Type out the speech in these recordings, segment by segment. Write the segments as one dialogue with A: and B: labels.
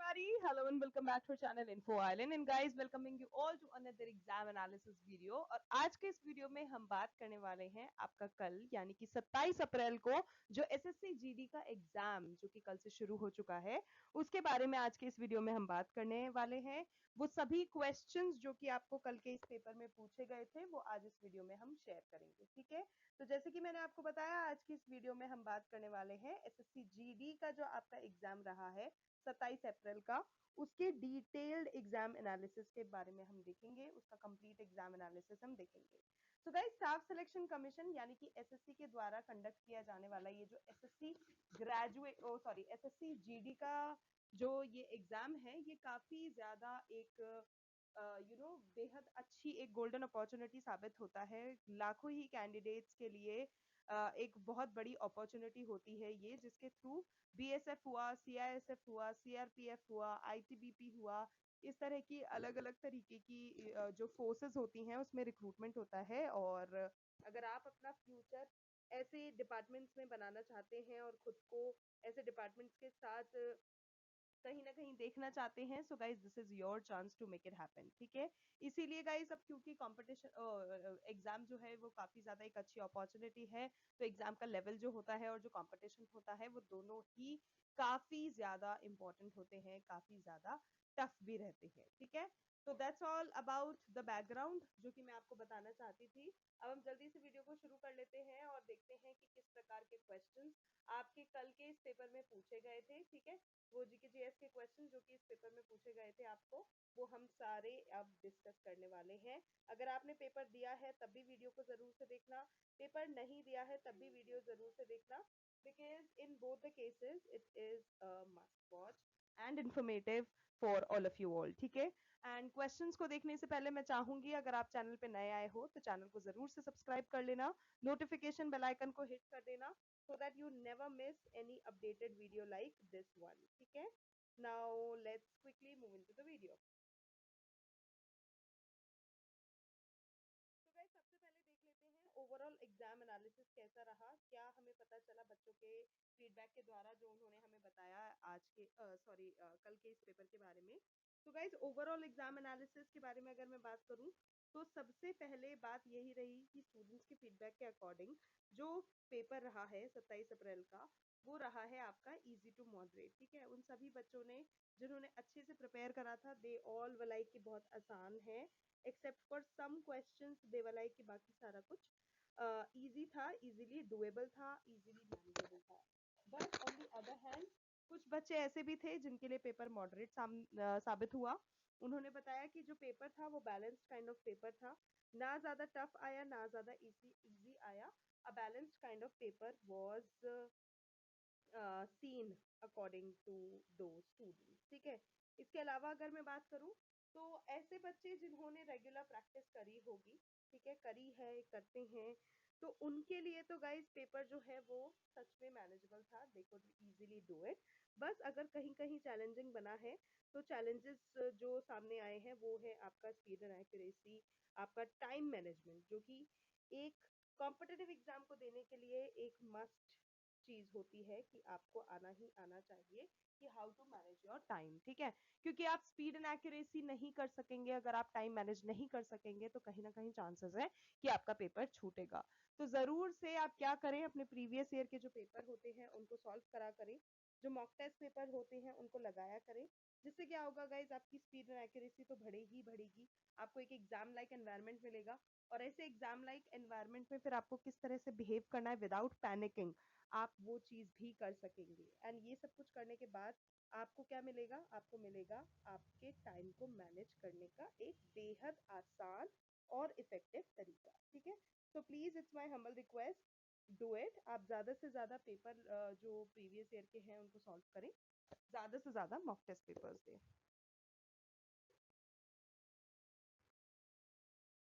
A: everybody, hello and welcome back to our channel Info Island and guys welcoming you all to another exam analysis video। और आज के इस video में हम बात करने वाले हैं आपका कल यानी कि 27 अप्रैल को जो एसएससी जीडी का एग्जाम जो कि कल से शुरू हो चुका है उसके बारे में आज के इस वीडियो में हम बात करने वाले हैं। वो सभी क्वेश्चंस जो कि आपको कल के इस पेपर में पूछे गए थे वो आज इस वीडियो में हम शेयर करेंगे, ठीक है। तो जैसे कि मैंने आपको बताया आज की इस वीडियो में हम बात करने वाले हैं एसएससी जीडी का जो आपका एग्जाम रहा है 27 अप्रैल का, उसके डिटेल्ड एग्जाम एनालिसिस के बारे में हम देखेंगे, उसका कंप्लीट एग्जाम एनालिसिस हम देखेंगे। तो गाइस स्टाफ सिलेक्शन कमीशन यानी कि एसएससी के द्वारा कंडक्ट किया जाने वाला ये जो एसएससी एसएससी जीडी का जो ये एग्जाम है ये काफी ज्यादा एक बेहद अच्छी एक गोल्डन अपॉर्चुनिटी साबित होता है लाखों ही कैंडिडेट्स के लिए। एक बहुत बड़ी अपॉर्चुनिटी होती है ये, जिसके थ्रू बीएसएफ हुआ, सीआईएसएफ हुआ, सीआरपीएफ हुआ, आईटीबीपी हुआ, इस तरह की अलग अलग तरीके की जो फोर्सेस होती हैं उसमें रिक्रूटमेंट होता है। और अगर आप अपना फ्यूचर ऐसे डिपार्टमेंट्स में बनाना चाहते हैं और खुद को ऐसे डिपार्टमेंट्स के साथ कहीं ना कहीं देखना चाहते हैं, so guys this is your chance to make it happen, ठीक है। इसीलिए गाइज अब क्योंकि कंपटीशन एग्जाम जो है वो काफी ज्यादा एक अच्छी अपॉर्चुनिटी है, तो एग्जाम का लेवल जो होता है और जो कंपटीशन होता है वो दोनों ही काफी ज्यादा इंपॉर्टेंट होते हैं, काफी ज्यादा टफ भी रहते हैं, ठीक है। तो that's all about the background जो कि मैं आपको बताना चाहती थी। अब हम जल्दी से वीडियो को शुरू कर लेते हैं और देखते हैं कि किस प्रकार के क्वेश्चंस आपके कल के इस पेपर में पूछे गए थे, ठीक है। वो जीके जीएस के क्वेश्चन जो कि इस पेपर में पूछे गए थे आपको, वो हम सारे अब डिस्कस करने वाले हैं। अगर आपने पेपर दिया है तब भी वीडियो को जरूर से देखना, पेपर नहीं दिया है तब भी वीडियो जरूर से देखना, because in both the cases it is must watch and informative for all of you all, ठीक है। एंड क्वेश्चंस को देखने से पहले मैं चाहूंगी अगर आप चैनल पे नए आए हो तो चैनल को जरूर से सब्सक्राइब कर लेना, नोटिफिकेशन बेल आइकन को हिट कर देना so that you never miss any updated video like this one, ठीक है। Now let's quickly move into the video. तो गाइस सबसे पहले देख लेते हैं ओवरऑल एग्जाम एनालिसिस कैसा रहा, क्या हमें पता चला बच्चों के फीडबैक के द्वारा जो उन्होंने हमें बताया आज के कल के इस पेपर के बारे में। तो गाइस ओवरऑल एग्जाम एनालिसिस के बारे में अगर मैं बात करूं तो सबसे पहले बात यही रही कि स्टूडेंट्स के फीडबैक के अकॉर्डिंग जो पेपर रहा है 27 अप्रैल का वो रहा है आपका इजी टू मॉडरेट, ठीक है। उन सभी बच्चों ने जिन्होंने अच्छे से प्रिपेयर करा था दे ऑल वलाई की बहुत आसान है, except for some questions they were like कि बाकी सारा कुछ इजी था, इजीली डुएबल था, इजीली मैनेजेबल था। But on the other hand कुछ बच्चे ऐसे भी थे जिनके लिए पेपर मॉडरेट साबित हुआ। उन्होंने बताया कि जो पेपर था वो बैलेंस्ड काइंड ऑफ पेपर था, ना ज्यादा टफ आया ना ज्यादा इजी आया। A balanced kind of paper was seen according to दो स्टूडेंट्स, ठीक है। इसके अलावा अगर मैं बात करूं तो ऐसे बच्चे जिन्होंने रेगुलर प्रैक्टिस करी होगी, ठीक है, करी है, करते हैं, तो उनके लिए तो गाइस पेपर जो है वो सच में मैनेजेबल था, they could easily do it. बस अगर कहीं कहीं चैलेंजिंग बना है तो चैलेंजेस जो सामने आए हैं वो है आपका स्पीड एंड एक्यूरेसी, आपका टाइम मैनेजमेंट, जो कि एक कॉम्पिटिटिव एग्जाम को देने के लिए एक मस्ट चीज होती है कि आपको आना ही आना चाहिए कि how to manage your time, ठीक है। क्योंकि आप स्पीड एंड एक्यूरेसी नहीं कर सकेंगे, अगर आप टाइम मैनेज नहीं कर सकेंगे तो कहीं ना कहीं चांसेस है कि आपका पेपर छूटेगा। तो जरूर से आप क्या करें, अपने प्रीवियस ईयर के जो पेपर होते हैं उनको सॉल्व करा करें, जो मॉक टेस्ट पेपर होते हैं उनको लगाया करें, जिससे क्या होगा गाइज आपकी स्पीड एंड एक्यूरेसी तो बढ़ेगी, आपको एक एग्जाम लाइक एनवायरमेंट मिलेगा। और ऐसे एग्जाम लाइक एनवायरमेंट में फिर आपको किस तरह से बिहेव करना है विदाउट पैनिकिंग, आप वो चीज भी कर सकेंगे। एंड ये सब कुछ करने के बाद आपको क्या मिलेगा, आपको मिलेगा आपके टाइम को मैनेज करने का एक बेहद आसान और इफेक्टिव तरीका, ठीक है। तो please it's my humble request, do it. आप ज्यादा से ज्यादा पेपर जो प्रीवियस ईयर के हैं उनको सॉल्व करें, ज्यादा से ज्यादा मॉक टेस्ट पेपर्स दें।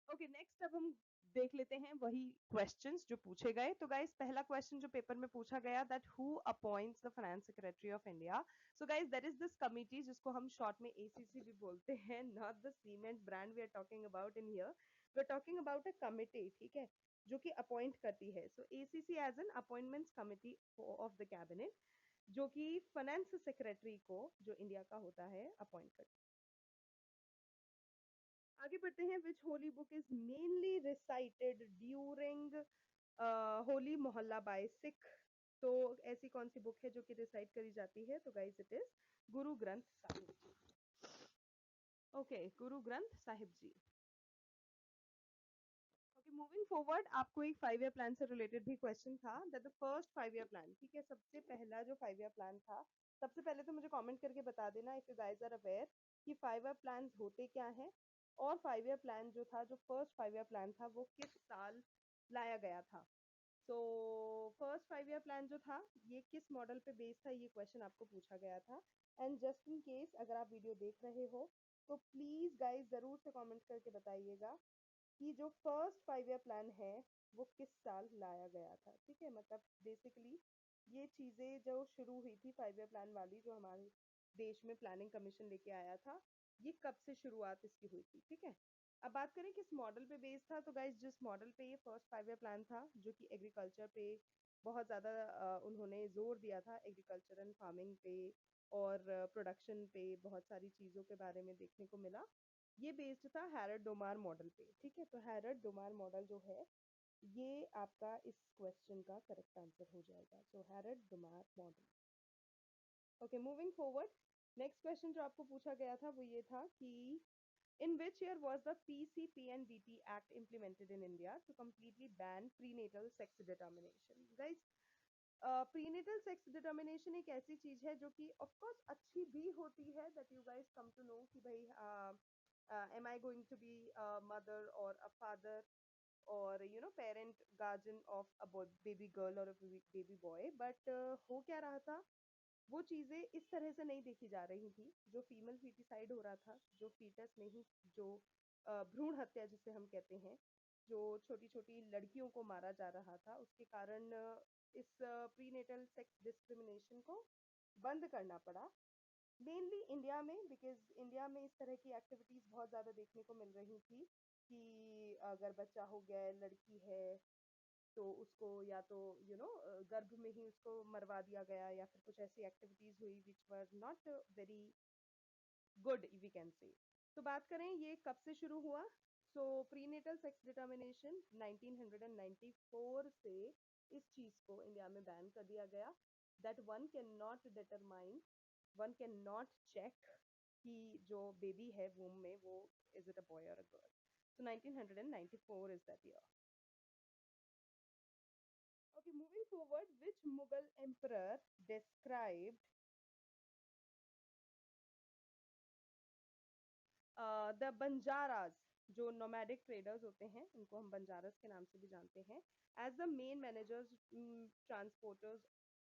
A: ओके नेक्स्ट अब हम देख लेते हैं वही क्वेश्चंस जो पूछे गए। तो गाइस पहला क्वेश्चन जो पेपर में पूछा गया, that who appoints the finance secretary of India. So guys that is this committee जिसको हम शॉर्ट में एसीसी भी बोलते हैं, not the cement brand we are talking about in here, we are talking about a committee, ठीक है, जो कि अपॉइंट करती है। So ACC as an appointments committee of the cabinet. जो कि फाइनेंस सेक्रेटरी को, जो इंडिया का होता है, अपॉइंट करता है। आगे बढ़ते हैं। Which holy book is mainly recited during Hola Mohalla by Sikh. तो ऐसी कौन सी बुक है जो कि रिसाइट करी जाती है? तो guys it is Guru Granth Sahib. Okay, Guru Granth Sahib ji. Okay, moving forward, आपको एक 5 ईयर प्लान से रिलेटेड भी क्वेश्चन था, that the first 5 year plan, ठीक है, सबसे पहला जो 5 ईयर प्लान था, सबसे पहले तो मुझे कमेंट करके बता देना if you guys are aware कि 5 ईयर प्लान होते क्या हैं, और 5 ईयर प्लान जो था, जो फर्स्ट 5 ईयर प्लान था, वो किस साल लाया गया था। सो फर्स्ट 5 ईयर प्लान जो था, ये किस मॉडल पे बेस्ड था, ये क्वेश्चन आपको पूछा गया था। एंड जस्ट इन केस अगर आप वीडियो देख रहे हो तो प्लीज गाइस जरूर से कमेंट करके बताइएगा कि जो फर्स्ट 5 ईयर प्लान है वो किस साल लाया गया था। ठीक है, मतलब बेसिकली ये चीजें जो शुरू हुई थी 5 ईयर प्लान वाली, जो हमारे देश में प्लानिंग कमीशन लेके आया था, ये कब से शुरुआत इसकी हुई थी। ठीक है, अब बात करें किस मॉडल पे बेस्ड था, तो गाइस जिस मॉडल पे ये फर्स्ट 5 ईयर प्लान था, जो कि एग्रीकल्चर पे बहुत ज़्यादा उन्होंने जोर दिया था, एग्रीकल्चर एंड फार्मिंग पे और प्रोडक्शन पे, बहुत सारी चीज़ों के बारे में देखने को मिला। ये बेस्ड था हैरड डोमार मॉडल पे। ठीक है, तो हैरड डोमार मॉडल जो है, ये आपका इस क्वेश्चन का करेक्ट आंसर हो जाएगा। So Harrod Domar model. Okay, moving forward, next question जो आपको पूछा गया था वो ये था कि in which year was the PCPNDT Act implemented in India to completely ban prenatal sex determination? Guys, prenatal sex determination एक ऐसी चीज है जो कि ऑफ कोर्स अच्छी भी होती है, that you guys come to know कि भाई am I going to be a mother or a father or you know parent guardian of a baby girl or a baby boy, but हो क्या रहा था, वो चीजें इस तरह से नहीं देखी जा रही थी। जो फीमेल फीटिसाइड हो रहा था, जो फीटस में ही जो भ्रूण हत्या जिसे हम कहते हैं, जो छोटी छोटी लड़कियों को मारा जा रहा था, उसके कारण इस प्रीनेटल सेक्स डिस्क्रिमिनेशन को बंद करना पड़ा, मेनली इंडिया में, बिकॉज इंडिया में इस तरह की एक्टिविटीज बहुत ज़्यादा देखने को मिल रही थी कि अगर बच्चा हो गया है, लड़की है, तो उसको या तो गर्भ में ही उसको मरवा दिया गया, या फिर कुछ ऐसी एक्टिविटीज हुई which were not very good we can say. तो बात करें ये कब से शुरू हुआ, सो प्रीनेटल सेक्स डिटर्मिनेशन 1994 से इस चीज को इंडिया में बैन कर दिया गया, that one cannot determine, one cannot check कि जो बेबी है वूम में वो इज इट अ बॉय और a girl. So 1994 is that year. Okay, moving forward, which Mughal emperor described the Banjaras, जो नोमैडिक ट्रेडर्स होते हैं उनको हम बंजारस के नाम से भी जानते हैं, as the main managers transporters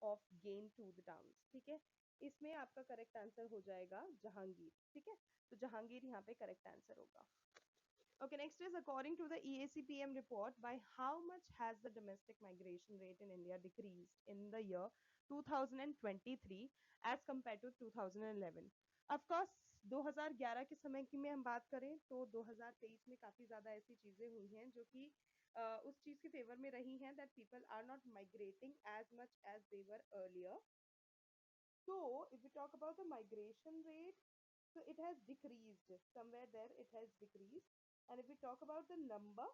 A: of gain to the town. ठीक है, इसमें आपका करेक्ट आंसर हो जाएगा जहांगीर। ठीक है, तो जहांगीर यहाँ पे करेक्ट आंसर होगा। Okay, next is according to the EACPM report, by how much has the domestic migration rate in India decreased in the year 2023 as compared to 2011? Of course, 2011 के समय की में हम बात करें तो 2023 में काफी ज्यादा ऐसी चीजें हुई हैं जो कि उस चीज के फेवर में रही हैं, that people are not migrating as much as they were earlier. So, if we talk about the migration rate, so it has decreased. Somewhere there it has decreased. And if we talk about the number,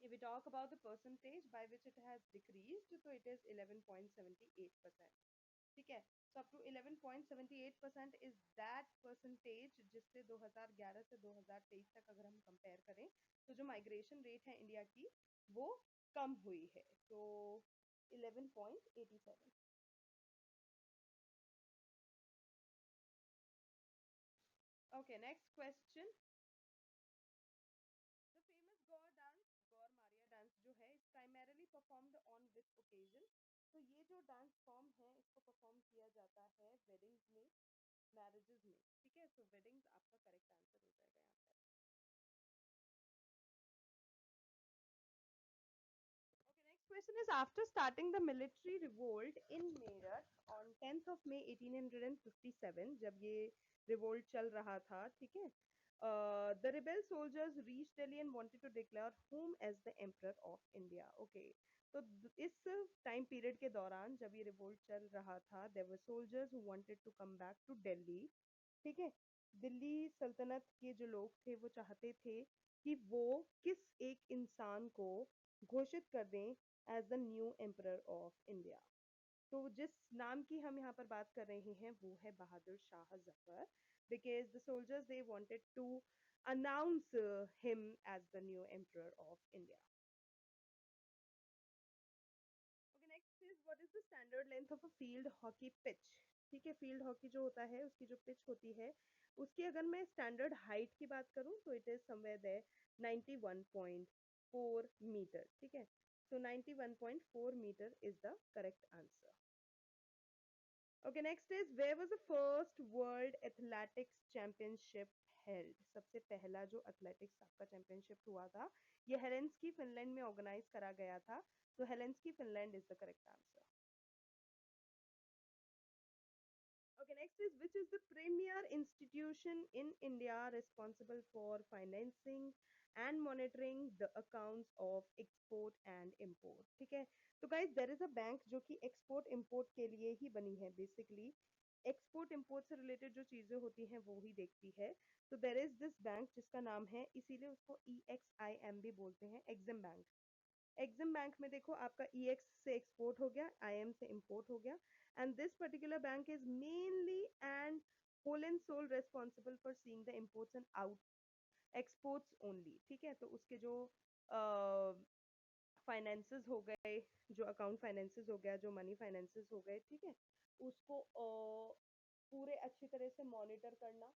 A: if we talk about the percentage by which it has decreased, so it is 11.78%. ठीक है, so up to 11.78% is that percentage जिससे 2011 से 2023 तक अगर हम compare करें तो जो माइग्रेशन रेट है इंडिया की वो कम हुई है, तो 11.87। Okay, next question. The famous Gaur dance, Gaur Maria dance जो है, is primarily performed on which occasion? तो ये जो डांस फॉर्म है इसको परफॉर्म किया जाता है वेडिंग्स में, मैरिजेस में। ठीक है, सो वेडिंग्स आपका करेक्ट आंसर हो जाएगा यहाँ पर। Okay, next question is, after starting the military revolt in Meerut on 10th of May 1857, जब ये revolt चल रहा था, ठीक है, the rebel soldiers reached Delhi and wanted to declare whom as the emperor of India. Okay, तो इस time period के दौरान जब ये रिवोल्ट चल रहा था, there were soldiers who wanted to come back to Delhi. ठीक है, दिल्ली सल्तनत के जो लोग थे वो चाहते थे कि वो किस एक इंसान को घोषित कर दें as the new emperor of India. तो जिस नाम की हम यहाँ पर बात कर रहे हैं वो है Bahadur Shah Zafar, because the soldiers they wanted to announce him as the new emperor of India. Okay, next is what is the standard length of a field hockey pitch. ठीक है, फील्ड हॉकी जो होता है उसकी जो पिच होती है उसकी अगर मैं स्टैंडर्ड हाइट की बात करूं तो it is somewhere there 91.4 meter. ठीक है, so 91.4 meter is the correct answer. Okay, next is where was the first World Athletics Championship held? सबसे पहला जो athletics का championship हुआ था ये हेलेंस्की फिनलैंड में ऑर्गेनाइज करा गया था। So Helsinki Finland is the correct answer. Okay, next is which is the premier institution in India responsible for financing and monitoring the accounts of export and import. ठीक है, तो guys there is a bank जो कि export import के लिए ही बनी है, basically export import से रिलेटेड जो चीजें होती हैं वो ही देखती है। तो देर इज दिस बैंक जिसका नाम है, इसीलिए उसको EXIM भी बोलते हैं, एग्जिम बैंक। एग्जिम बैंक में देखो आपका EX से एक्सपोर्ट हो गया, IM से इम्पोर्ट हो गया, and this particular bank is mainly and whole and sole responsible for seeing the imports and out exports only. ठीक है, तो उसके जो फाइनेंसेस हो गए, जो अकाउंट फाइनेंसेस हो गया, जो मनी फाइनेंसेस हो गए, ठीक है, उसको पूरे अच्छी तरह से मॉनिटर करना,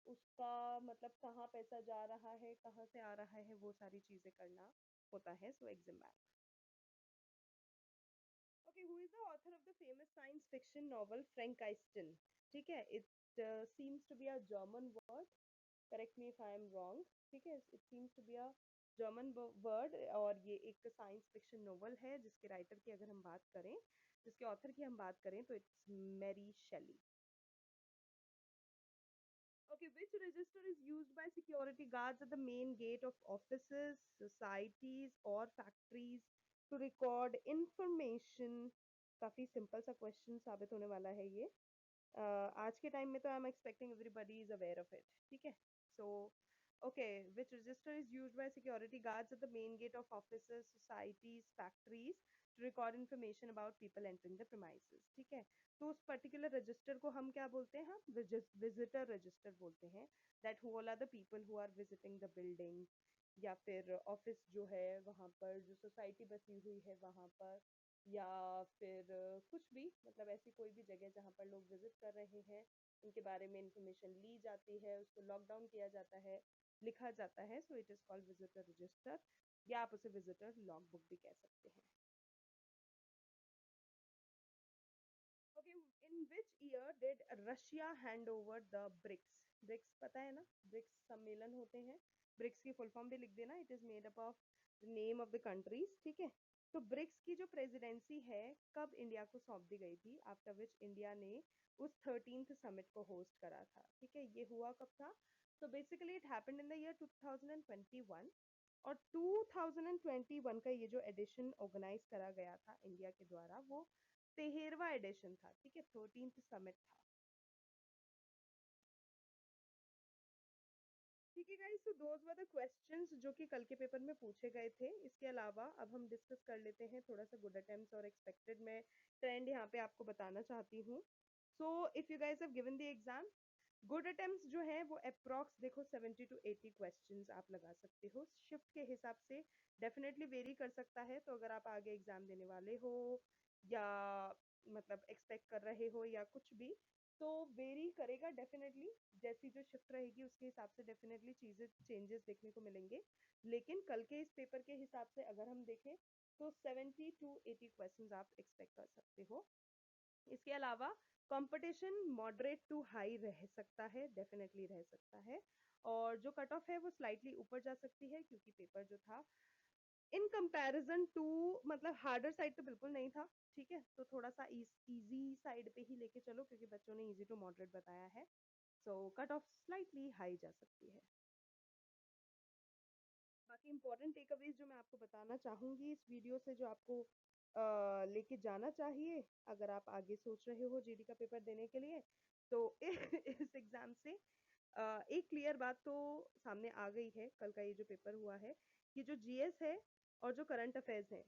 A: उसका मतलब कहाँ पैसा जा रहा है, कहाँ से आ रहा है, वो सारी चीजें करना होता है। So EXIM bank. Okay, who is the author of the famous science fiction novel Frankenstein? ठीक है, it seems to be a German word, correct me if I am wrong. ठीक है, it seems to be a German word, और ये एक science fiction novel है जिसके writer की अगर हम बात करें, जिसके ऑथर की हम बात करें तो it's Mary Shelley. Okay, which register is used by security guards at the main gate of offices, societies or factories to record information? काफी सिंपल सा क्वेश्चन साबित होने वाला है ये। आज के टाइम में तो I am expecting everybody is aware of it. ठीक है, सो okay, which register is used by security guards at the main gate of offices, societies, factories to record information about people entering the premises? ठीक है, तो उस particular register को हम क्या बोलते हैं? हम विजिटर रजिस्टर बोलते हैं। That who all are the people who are visiting the building, या फिर ऑफिस जो है वहाँ पर, जो सोसाइटी बसी हुई है वहाँ पर, या फिर कुछ भी, मतलब ऐसी कोई भी जगह जहाँ पर लोग विजिट कर रहे हैं, उनके बारे में इंफॉर्मेशन ली जाती है, उसको लॉक डाउन किया जाता है, लिखा जाता है। So it is called visitor register, या आप उसे विजिटर लॉग बुक भी कह सकते हैं। Okay, in which year did Russia hand over the BRICS? BRICS पता है ना, ब्रिक्स सम्मेलन होते हैं, ब्रिक्स की फुल फॉर्म भी लिख देना, it is made up of the name of the countries. ठीक है, तो ब्रिक्स की जो प्रेसिडेंसी है कब इंडिया को सौंप दी गई थी, आफ्टर विच इंडिया ने उस 13th समिट को होस्ट करा था? ठीक है, ये हुआ कब था? तो basically it happened in the year 2021, और 2021 का ये जो एडिशन ऑर्गेनाइज करा गया था इंडिया के द्वारा वो 13वां एडिशन था। ठीक है, 13th समिट था। ठीक है गाइस, तो दोज वर द क्वेश्चंस जो कि कल के पेपर में पूछे गए थे। इसके अलावा अब हम डिस्कस कर लेते हैं थोड़ा सा गुड अटेम्प्ट्स और एक्सपेक्टेड में ट्रेंड यहाँ पे आपको बताना चाहती हूँ। So if you guys have given the exam, good attempts जो है वो अप्रॉक्स देखो 70 to 80 क्वेश्चंस आप लगा सकते हो। शिफ्ट के हिसाब से डेफिनेटली वेरी कर सकता है, तो अगर आप आगे एग्जाम देने वाले हो या मतलब एक्सपेक्ट कर रहे हो या कुछ भी, तो वेरी करेगा डेफिनेटली। जैसी जो शिफ्ट रहेगी उसके हिसाब से डेफिनेटली चीजें चेंजेस देखने को मिलेंगे, लेकिन कल के इस पेपर के हिसाब से अगर हम देखें तो 70 to 80 क्वेश्चंस आप एक्सपेक्ट कर सकते हो। इसके अलावा कंपटीशन मॉडरेट टू हाई रह सकता है, डेफिनेटली रह सकता है, और जो कट ऑफ है वो स्लाइटली ऊपर जा सकती है, क्योंकि पेपर जो था इन कंपैरिजन टू, मतलब हार्डर साइड तो बिल्कुल नहीं था। ठीक है, तो थोड़ा सा इजी साइड पे ही लेके चलो, क्योंकि बच्चों ने इजी टू मॉडरेट बताया है, so cut off slightly high जा सकती है। बाकी इंपॉर्टेंट टेकअवेज जो मैं आपको बताना चाहूंगी इस वीडियो से, जो आपको लेके जाना चाहिए अगर आप आगे सोच रहे हो जीडी का पेपर देने के लिए, तो इस एग्जाम से एक क्लियर बात तो सामने आ गई है। कल का ये जो पेपर हुआ है, कि जो जीएस है और जो करंट अफेयर्स है,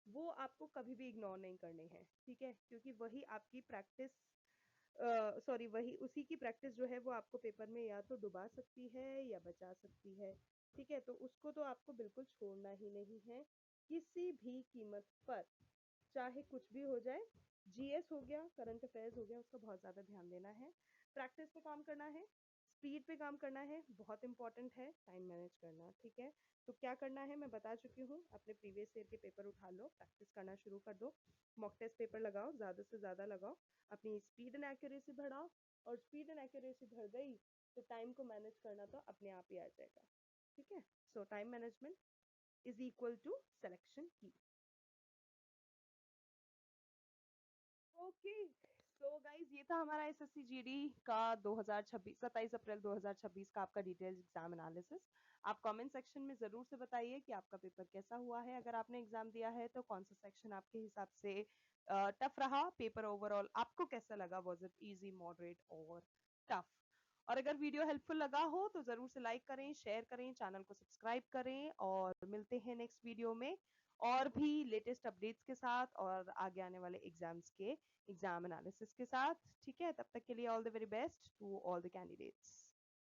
A: वो आपको कभी भी इग्नोर नहीं करने हैं, ठीक है? क्योंकि वही आपकी प्रैक्टिस, सॉरी, वही उसी की प्रैक्टिस जो है वो आपको पेपर में या तो डुबा सकती है या बचा सकती है, ठीक है? तो उसको तो आपको बिल्कुल छोड़ना ही नहीं है किसी भी कीमत पर, चाहे कुछ भी हो जाए। जीएस हो गया, करंट अफेयर्स हो गया, उसका बहुत ज़्यादा ध्यान देना है, प्रैक्टिस पे काम करना है, स्पीड पे काम करना है, बहुत इंपॉर्टेंट है टाइम मैनेज करना, ठीक है? तो क्या करना है मैं बता चुकी हूँ। अपने प्रीवियस ईयर के पेपर उठा लो, प्रैक्टिस करना शुरू कर दो, मॉक टेस्ट पेपर लगाओ, ज़्यादा से ज़्यादा लगाओ, अपनी स्पीड एंड एक्यूरेसी बढ़ाओ, और स्पीड एंड एक्यूरेसी बढ़ गई तो टाइम को मैनेज करना तो अपने आप ही आ जाएगा, ठीक है? So time management is equal to selection की। ओके, सो गाइज, ये था हमारा एसएससी जीडी का 2026, 27 अप्रैल 2026 का आपका डिटेल्स एग्जाम एनालिसिस। आप कमेंट सेक्शन में जरूर से बताइए कि आपका पेपर कैसा हुआ है। अगर आपने एग्जाम दिया है तो कौन सा सेक्शन आपके हिसाब से टफ रहा, पेपर ओवरऑल आपको कैसा लगा, वाज इट इजी, मॉडरेट और टफ? और अगर वीडियो हेल्पफुल लगा हो तो जरूर से लाइक करें, शेयर करें, चैनल को सब्सक्राइब करें, और मिलते हैं नेक्स्ट वीडियो में और भी लेटेस्ट अपडेट्स के साथ और आगे आने वाले एग्जाम्स के एग्जाम एनालिसिस के साथ, ठीक है? तब तक के लिए all the very best to all the candidates.